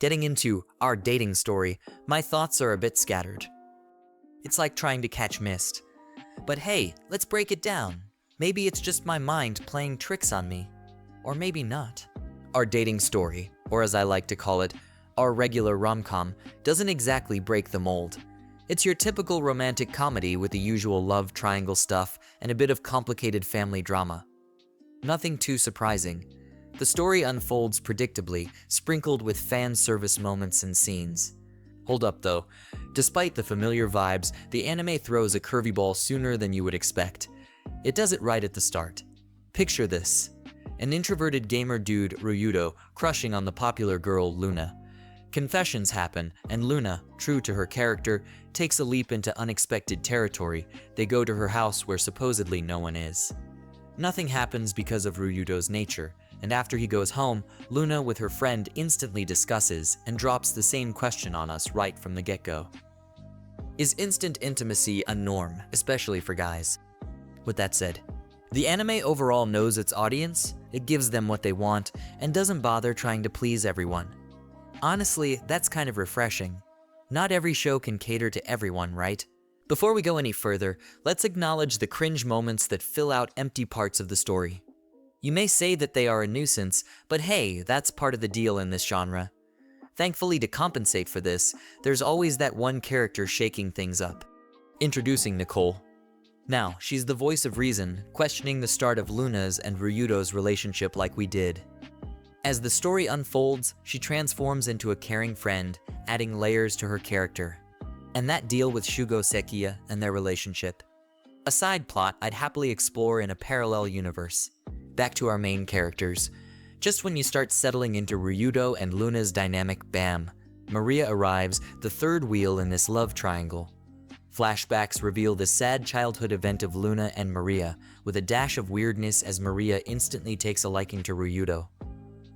Getting into our dating story, my thoughts are a bit scattered. It's like trying to catch mist. But hey, let's break it down. Maybe it's just my mind playing tricks on me. Or maybe not. Our dating story, or as I like to call it, our regular rom-com, doesn't exactly break the mold. It's your typical romantic comedy with the usual love triangle stuff and a bit of complicated family drama. Nothing too surprising. The story unfolds predictably, sprinkled with fan service moments and scenes. Hold up though. Despite the familiar vibes, the anime throws a curvy ball sooner than you would expect. It does it right at the start. Picture this. An introverted gamer dude, Ryudo, crushing on the popular girl, Luna. Confessions happen, and Luna, true to her character, takes a leap into unexpected territory. They go to her house where supposedly no one is. Nothing happens because of Ryudo's nature, and after he goes home, Luna with her friend instantly discusses and drops the same question on us right from the get-go. Is instant intimacy a norm, especially for guys? With that said, the anime overall knows its audience, it gives them what they want, and doesn't bother trying to please everyone. Honestly, that's kind of refreshing. Not every show can cater to everyone, right? Before we go any further, let's acknowledge the cringe moments that fill out empty parts of the story. You may say that they are a nuisance, but hey, that's part of the deal in this genre. Thankfully, to compensate for this, there's always that one character shaking things up. Introducing Nicole. Now, she's the voice of reason, questioning the start of Luna's and Ryudo's relationship like we did. As the story unfolds, she transforms into a caring friend, adding layers to her character. And that deal with Shugo Sekiya and their relationship. A side plot I'd happily explore in a parallel universe. Back to our main characters. Just when you start settling into Ryudo and Luna's dynamic, bam, Maria arrives, the third wheel in this love triangle. Flashbacks reveal the sad childhood event of Luna and Maria, with a dash of weirdness as Maria instantly takes a liking to Ryudo.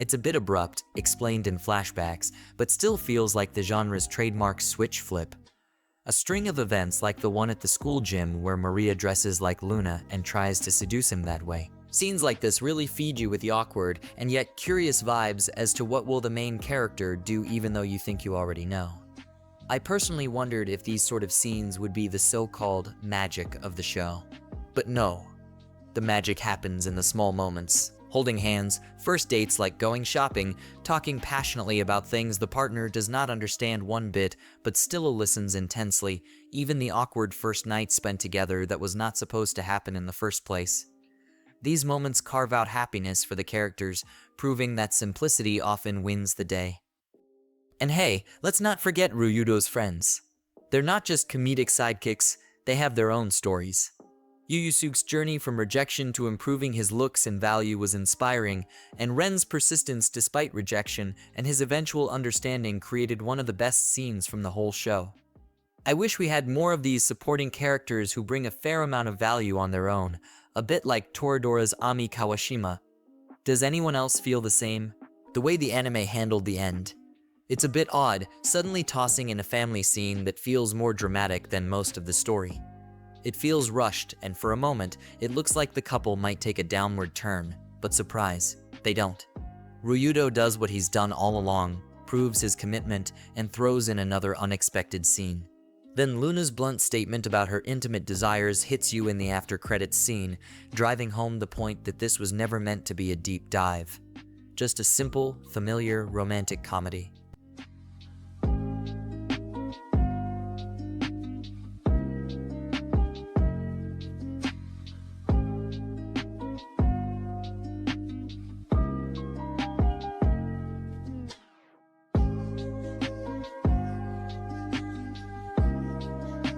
It's a bit abrupt, explained in flashbacks, but still feels like the genre's trademark switch flip. A string of events like the one at the school gym where Maria dresses like Luna and tries to seduce him that way. Scenes like this really feed you with the awkward and yet curious vibes as to what will the main character do even though you think you already know. I personally wondered if these sort of scenes would be the so-called magic of the show. But no, the magic happens in the small moments. Holding hands, first dates like going shopping, talking passionately about things the partner does not understand one bit but still listens intensely, even the awkward first night spent together that was not supposed to happen in the first place. These moments carve out happiness for the characters, proving that simplicity often wins the day. And hey, let's not forget Ryudo's friends. They're not just comedic sidekicks, they have their own stories. Yu Yusuke's journey from rejection to improving his looks and value was inspiring, and Ren's persistence despite rejection and his eventual understanding created one of the best scenes from the whole show. I wish we had more of these supporting characters who bring a fair amount of value on their own, a bit like Toradora's Ami Kawashima. Does anyone else feel the same? The way the anime handled the end. It's a bit odd, suddenly tossing in a family scene that feels more dramatic than most of the story. It feels rushed, and for a moment, it looks like the couple might take a downward turn, but surprise, they don't. Ryudo does what he's done all along, proves his commitment, and throws in another unexpected scene. Then Luna's blunt statement about her intimate desires hits you in the after-credits scene, driving home the point that this was never meant to be a deep dive. Just a simple, familiar, romantic comedy.